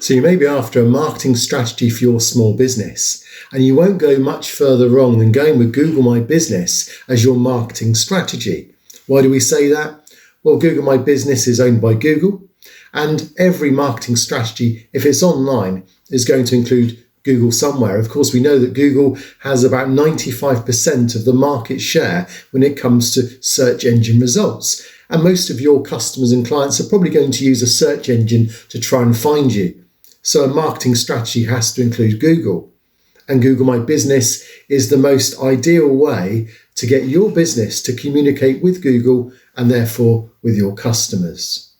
So you may be after a marketing strategy for your small business, and you won't go much further wrong than going with Google My Business as your marketing strategy. Why do we say that? Well, Google My Business is owned by Google, and every marketing strategy, if it's online, is going to include Google somewhere. Of course, we know that Google has about 95% of the market share when it comes to search engine results. And most of your customers and clients are probably going to use a search engine to try and find you. So a marketing strategy has to include Google. And Google My Business is the most ideal way to get your business to communicate with Google and therefore with your customers.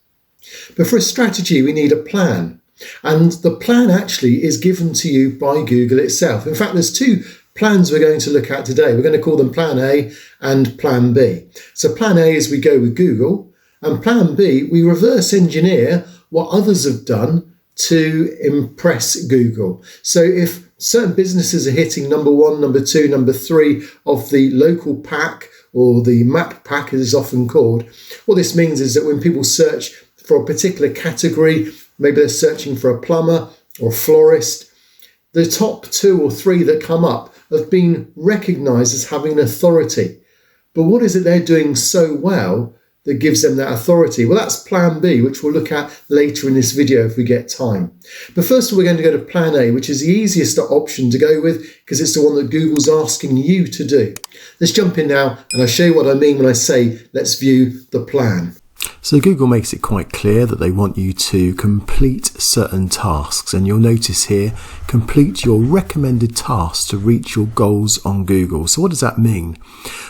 But for a strategy, we need a plan. And the plan actually is given to you by Google itself. In fact, there's two plans we're going to look at today. We're going to call them Plan A and Plan B. So Plan A is we go with Google, and Plan B, we reverse engineer what others have done to impress Google. So if certain businesses are hitting number 1, number 2, number 3 of the local pack, or the map pack as it's often called, what this means is that when people search for a particular category, maybe they're searching for a plumber or a florist, the top 2 or 3 that come up have been recognised as having an authority. But what is it they're doing so well that gives them that authority? Well, that's Plan B, which we'll look at later in this video if we get time. But first of all, we're going to go to Plan A, which is the easiest option to go with because it's the one that Google's asking you to do. Let's jump in now and I'll show you what I mean when I say let's view the plan. So Google makes it quite clear that they want you to complete certain tasks, and you'll notice here, complete your recommended tasks to reach your goals on Google. So what does that mean?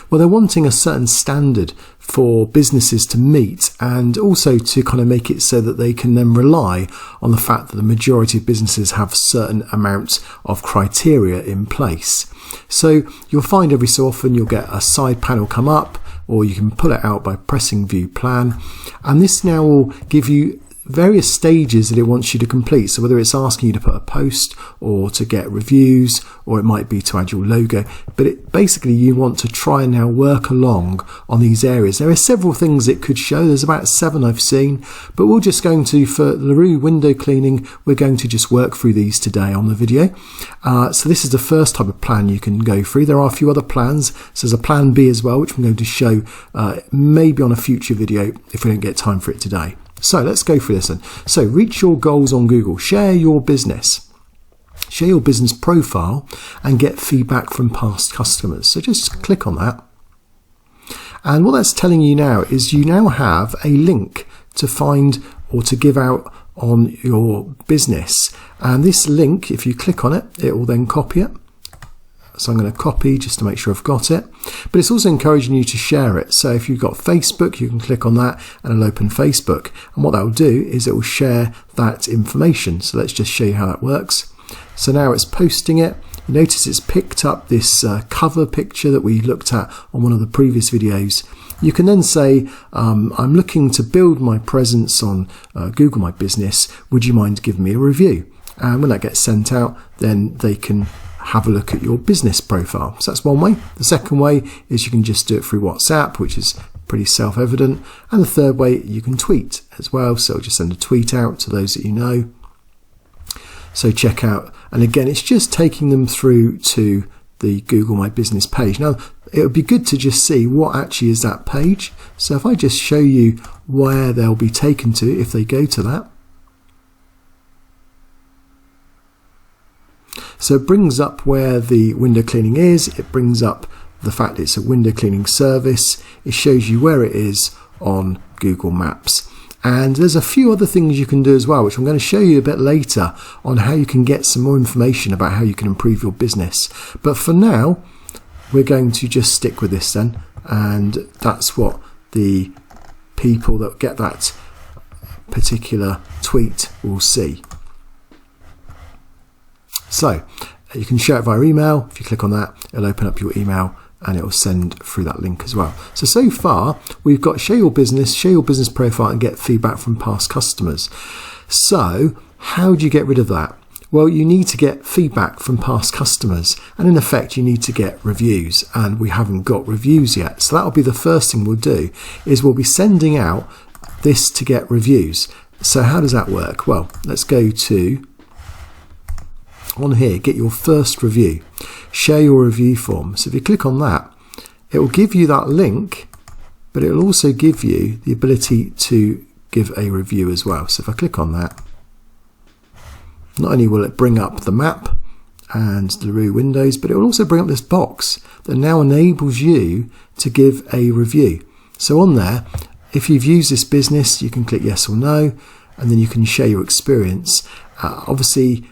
Well, they're wanting a certain standard for businesses to meet, and also to kind of make it so that they can then rely on the fact that the majority of businesses have certain amounts of criteria in place. So you'll find every so often you'll get a side panel come up, or you can pull it out by pressing View Plan, and this now will give you various stages that it wants you to complete. So whether it's asking you to put a post or to get reviews, or it might be to add your logo, but basically you want to try and now work along on these areas. There are several things it could show. There's about 7 I've seen, but we're just going to, for LaRue window cleaning, we're going to just work through these today on the video. So this is the first type of plan you can go through. There are a few other plans. So there's a Plan B as well, which I'm going to show maybe on a future video if we don't get time for it today. So let's go through this then. So reach your goals on Google, share your business profile and get feedback from past customers. So just click on that. And what that's telling you now is you now have a link to find or to give out on your business. And this link, if you click on it, it will then copy it. So I'm going to copy just to make sure I've got it. But it's also encouraging you to share it. So if you've got Facebook, you can click on that and it'll open Facebook. And what that will do is it will share that information. So let's just show you how that works. So now it's posting it. You notice it's picked up this cover picture that we looked at on one of the previous videos. You can then say, I'm looking to build my presence on Google My Business. Would you mind giving me a review? And when that gets sent out, then they can have a look at your business profile. So that's one way. The second way is you can just do it through WhatsApp, which is pretty self-evident. And the third way, you can tweet as well. So just send a tweet out to those that you know. So check out, and again, it's just taking them through to the Google My Business page. Now, it would be good to just see what actually is that page. So if I just show you where they'll be taken to if they go to that. So it brings up where the window cleaning is, it brings up the fact it's a window cleaning service, it shows you where it is on Google Maps. And there's a few other things you can do as well, which I'm going to show you a bit later on how you can get some more information about how you can improve your business. But for now, we're going to just stick with this then, and that's what the people that get that particular tweet will see. So you can share it via email. If you click on that, it'll open up your email and it will send through that link as well. So far we've got share your business profile and get feedback from past customers. So how do you get rid of that? Well, you need to get feedback from past customers, and in effect you need to get reviews, and we haven't got reviews yet. So that'll be the first thing we'll do, is we'll be sending out this to get reviews. So how does that work? Well, let's go to, on here, get your first review. Share your review form. So if you click on that, it will give you that link, but it will also give you the ability to give a review as well. So if I click on that, not only will it bring up the map and LaRue windows, but it will also bring up this box that now enables you to give a review. So on there, if you've used this business, you can click yes or no, and then you can share your experience. Obviously,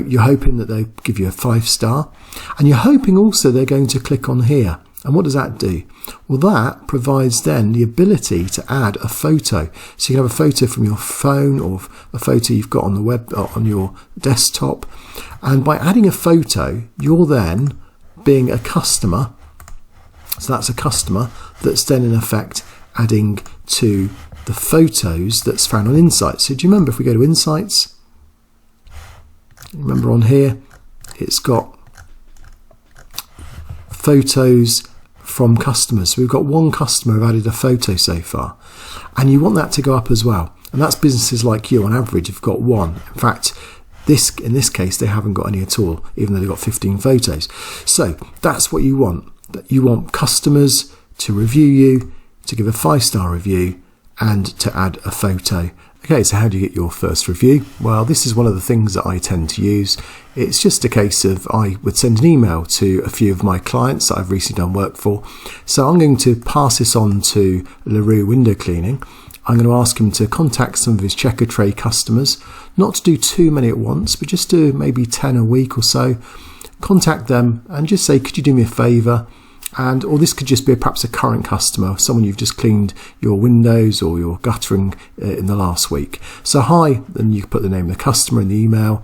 you're hoping that they'll give you a 5-star, and you're hoping also they're going to click on here. And what does that do? Well, that provides then the ability to add a photo. So you can have a photo from your phone or a photo you've got on the web, on your desktop. And by adding a photo, you're then being a customer. So that's a customer that's then in effect adding to the photos that's found on Insights. So do you remember if we go to Insights, remember on here, it's got photos from customers. So we've got one customer who added a photo so far, and you want that to go up as well. And that's businesses like you on average have got one. In fact, in this case, they haven't got any at all, even though they've got 15 photos. So that's what you want. You want customers to review you, to give a 5-star review, and to add a photo. Okay, so how do you get your first review? Well, this is one of the things that I tend to use. It's just a case of I would send an email to a few of my clients that I've recently done work for. So I'm going to pass this on to LaRue Window Cleaning. I'm going to ask him to contact some of his Checkatrade customers, not to do too many at once, but just do maybe 10 a week or so. Contact them and just say, could you do me a favour? Or this could just be perhaps a current customer, someone you've just cleaned your windows or your guttering in the last week. So hi, then you can put the name of the customer in the email.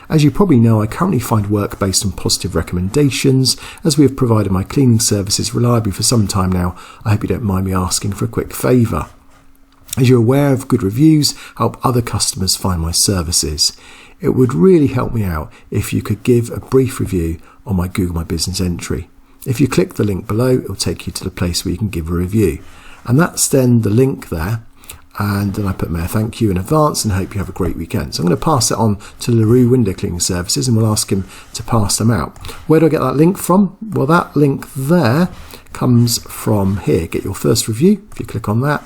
As you probably know, I currently find work based on positive recommendations, as we have provided my cleaning services reliably for some time now. I hope you don't mind me asking for a quick favour. As you're aware of good reviews, help other customers find my services. It would really help me out if you could give a brief review on my Google My Business entry. If you click the link below, it will take you to the place where you can give a review. And that's then the link there. And then I put my thank you in advance and hope you have a great weekend. So I'm going to pass it on to LaRue Window Cleaning Services and we'll ask him to pass them out. Where do I get that link from? Well, that link there comes from here. Get your first review. If you click on that,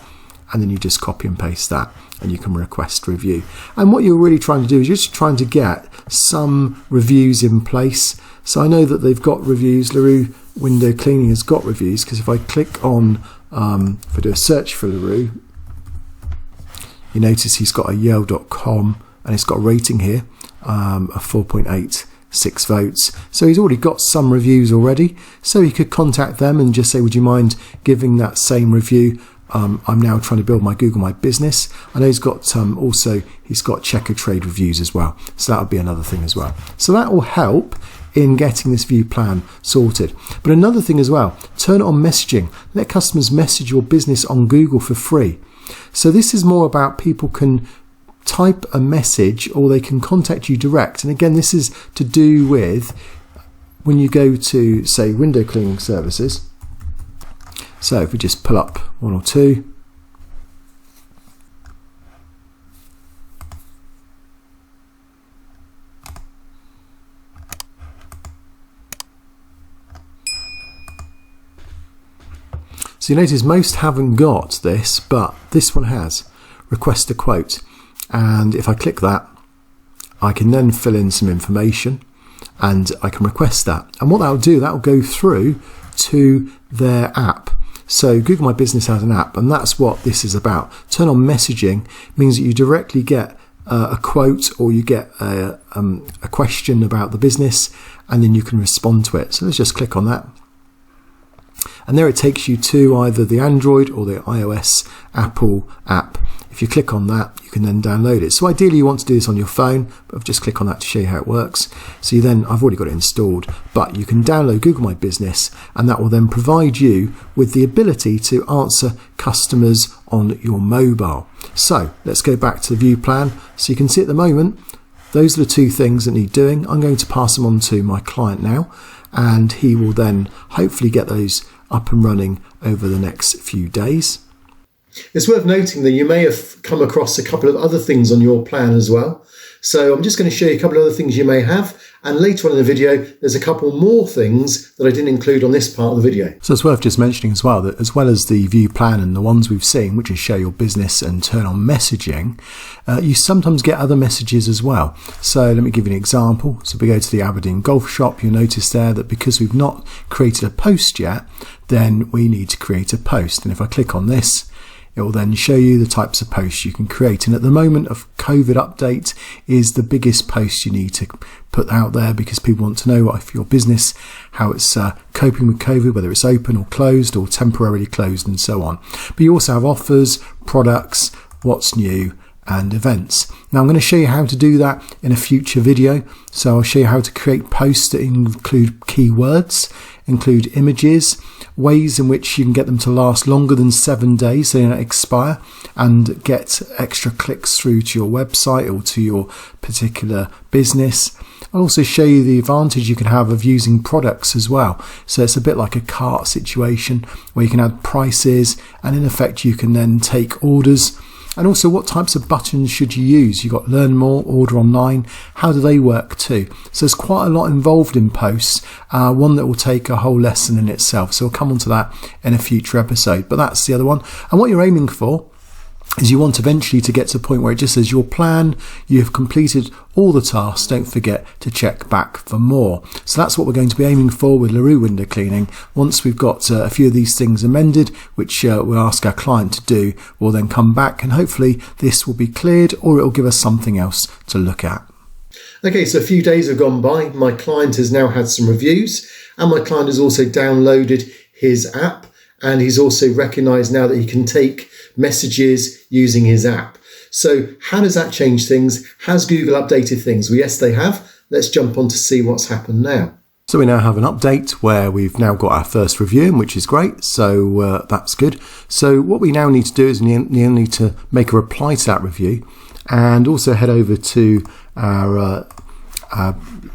and then you just copy and paste that and you can request review. And what you're really trying to do is you're just trying to get some reviews in place. So I know that they've got reviews. LaRue Window Cleaning has got reviews, because if I click on, if I do a search for LaRue, you notice he's got a Yale.com and it's got a rating here of 4.86 votes. So he's already got some reviews already. So you could contact them and just say, would you mind giving that same review? I'm now trying to build my Google My Business. I know he's got he's got Checkatrade reviews as well. So that would be another thing as well. So that will help in getting this view plan sorted. But another thing as well, turn on messaging. Let customers message your business on Google for free. So this is more about people can type a message or they can contact you direct. And again, this is to do with when you go to, say, window cleaning services. So if we just pull up one or two, so you notice most haven't got this, but this one has. Request a quote. And if I click that, I can then fill in some information and I can request that. And what that will do, that will go through to their app. So Google My Business has an app, and that's what this is about. Turn on messaging means that you directly get a quote or you get a question about the business, and then you can respond to it. So let's just click on that. And there it takes you to either the Android or the iOS Apple app. If you click on that, you can then download it. So ideally you want to do this on your phone, but I've just click on that to show you how it works. So you then, I've already got it installed, but you can download Google My Business, and that will then provide you with the ability to answer customers on your mobile. So let's go back to the view plan. So you can see at the moment, those are the two things that need doing. I'm going to pass them on to my client now, and he will then hopefully get those up and running over the next few days. It's worth noting that you may have come across a couple of other things on your plan as well. So I'm just going to show you a couple of other things you may have. And later on in the video, there's a couple more things that I didn't include on this part of the video. So it's worth just mentioning as well that as well as the view plan and the ones we've seen, which is share your business and turn on messaging, you sometimes get other messages as well. So let me give you an example. So if we go to the Aberdeen Golf Shop, you'll notice there that because we've not created a post yet, then we need to create a post. And if I click on this, it will then show you the types of posts you can create. And at the moment of COVID update is the biggest post you need to put out there because people want to know what if your business, how it's coping with COVID, whether it's open or closed or temporarily closed and so on. But you also have offers, products, what's new and events. Now I'm going to show you how to do that in a future video. So I'll show you how to create posts that include keywords, include images, ways in which you can get them to last longer than 7 days, so they don't expire, and get extra clicks through to your website or to your particular business. I'll also show you the advantage you can have of using products as well. So it's a bit like a cart situation where you can add prices and in effect you can then take orders. And also what types of buttons should you use? You've got learn more, order online. How do they work too? So there's quite a lot involved in posts, one that will take a whole lesson in itself. So we'll come on to that in a future episode, but that's the other one. And what you're aiming for is you want eventually to get to a point where it just says your plan, you have completed all the tasks, don't forget to check back for more. So that's what we're going to be aiming for with LaRue window cleaning. Once we've got a few of these things amended, which we'll ask our client to do, we'll then come back and hopefully this will be cleared or it will give us something else to look at. Okay, so a few days have gone by. My client has now had some reviews and my client has also downloaded his app and he's also recognised now that he can take messages using his app. So how does that change things? Has Google updated things? Well, yes, they have. Let's jump on to see what's happened now. So we now have an update where we've now got our first review, which is great. So that's good. So what we now need to do is we need to make a reply to that review and also head over to our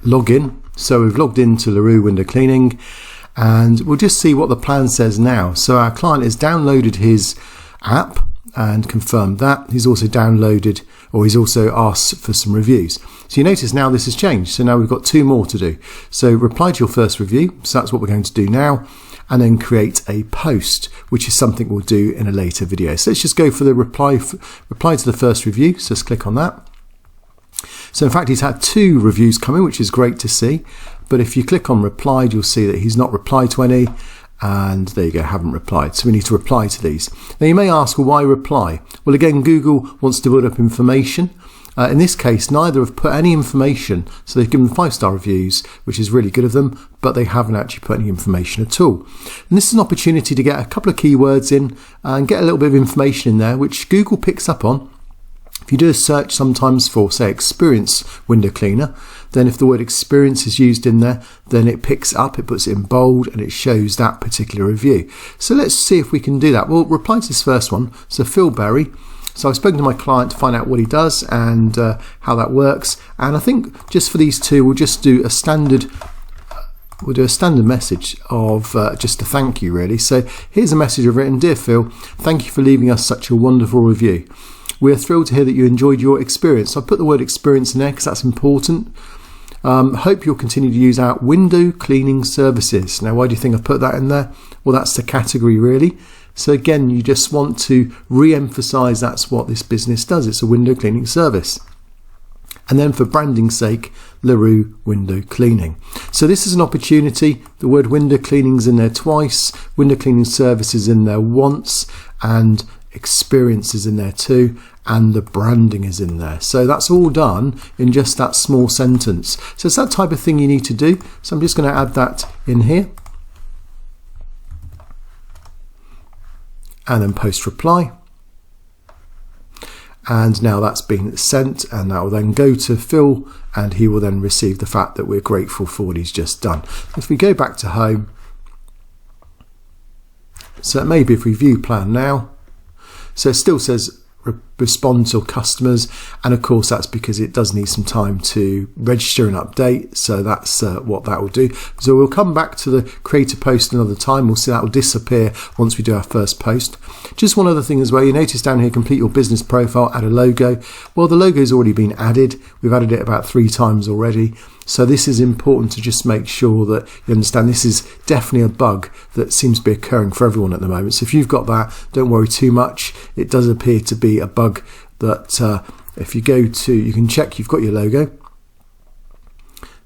login. So we've logged into LaRue window cleaning and we'll just see what the plan says now. So our client has downloaded his app and confirmed that. He's also downloaded, or he's also asked for some reviews. So you notice now this has changed. So now we've got 2 more to do. So reply to your first review. So that's what we're going to do now. And then create a post, which is something we'll do in a later video. So let's just go for the reply to the first review. So let's click on that. So in fact, he's had 2 reviews coming, which is great to see. But if you click on replied, you'll see that he's not replied to any. And there you go, haven't replied. So we need to reply to these. Now you may ask, well, why reply? Well, again, Google wants to build up information. In this case, neither have put any information. So they've given 5-star reviews, which is really good of them, but they haven't actually put any information at all. And this is an opportunity to get a couple of keywords in and get a little bit of information in there, which Google picks up on. If you do a search sometimes for, say, experience window cleaner, then if the word experience is used in there, then it picks up, it puts it in bold, and it shows that particular review. So let's see if we can do that. We'll reply to this first one. So Phil Berry. So I've spoken to my client to find out what he does and how that works. And I think just for these 2, we'll just do a standard message of just a thank you, really. So here's a message I've written. Dear Phil, thank you for leaving us such a wonderful review. We are thrilled to hear that you enjoyed your experience. So I put the word experience in there because that's important. Hope you'll continue to use our window cleaning services. Now, why do you think I've put that in there? Well, that's the category, really. So again, you just want to re-emphasize that's what this business does. It's a window cleaning service. And then for branding's sake, LaRue window cleaning. So this is an opportunity. The word window cleaning is in there twice. Window cleaning services in there once. And experience is in there too, and the branding is in there. So that's all done in just that small sentence. So it's that type of thing you need to do. So I'm just going to add that in here and then post reply. And now that's been sent, and that will then go to Phil and he will then receive the fact that we're grateful for what he's just done. If we go back to home, so maybe if we view plan now, so it still says respond to customers, and of course that's because it does need some time to register and update, so that's what that will do. So we'll come back to the create a post another time. We'll see that will disappear once we do our first post. Just one other thing as well, you notice down here, complete your business profile, add a logo. Well, the logo has already been added. We've added it about 3 times already. So this is important to just make sure that you understand this is definitely a bug that seems to be occurring for everyone at the moment. So if you've got that, don't worry too much. It does appear to be a bug that if you go to, you can check you've got your logo.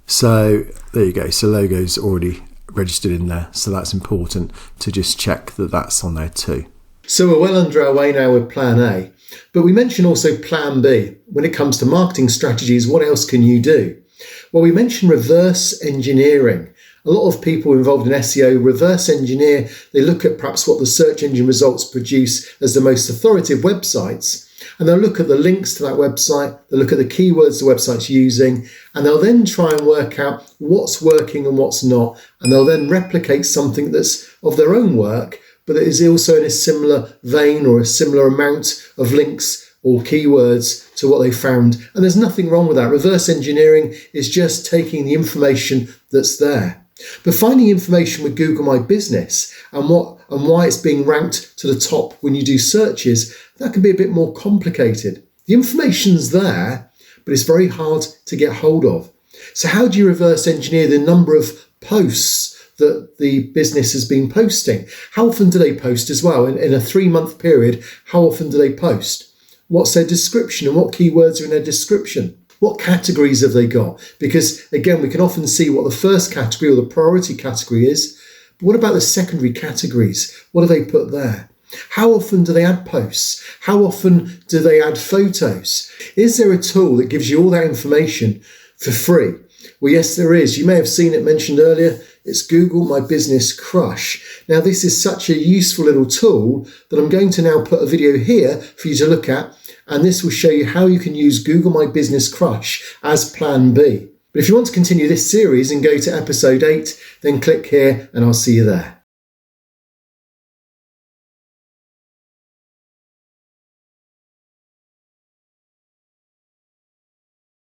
So there you go. So logo's already registered in there. So that's important to just check that that's on there too. So we're well under our way now with plan A, but we mentioned also plan B. When it comes to marketing strategies, what else can you do? Well, we mentioned reverse engineering. A lot of people involved in SEO reverse engineer. They look at perhaps what the search engine results produce as the most authoritative websites, and they'll look at the links to that website, they'll look at the keywords the website's using, and they'll then try and work out what's working and what's not, and they'll then replicate something that's of their own work, but that is also in a similar vein or a similar amount of links or keywords to what they found. And there's nothing wrong with that. Reverse engineering is just taking the information that's there. But finding information with Google My Business and why it's being ranked to the top when you do searches, that can be a bit more complicated. The information's there, but it's very hard to get hold of. So how do you reverse engineer the number of posts that the business has been posting? How often do they post as well? In a 3-month period, how often do they post? What's their description and what keywords are in their description? What categories have they got? Because again, we can often see what the first category or the priority category is, but what about the secondary categories? What do they put there? How often do they add posts? How often do they add photos? Is there a tool that gives you all that information for free? Well, yes, there is. You may have seen it mentioned earlier. It's Google My Business Crush. Now, this is such a useful little tool that I'm going to now put a video here for you to look at, and this will show you how you can use Google My Business Crush as plan B. But if you want to continue this series and go to episode 8, then click here and I'll see you there.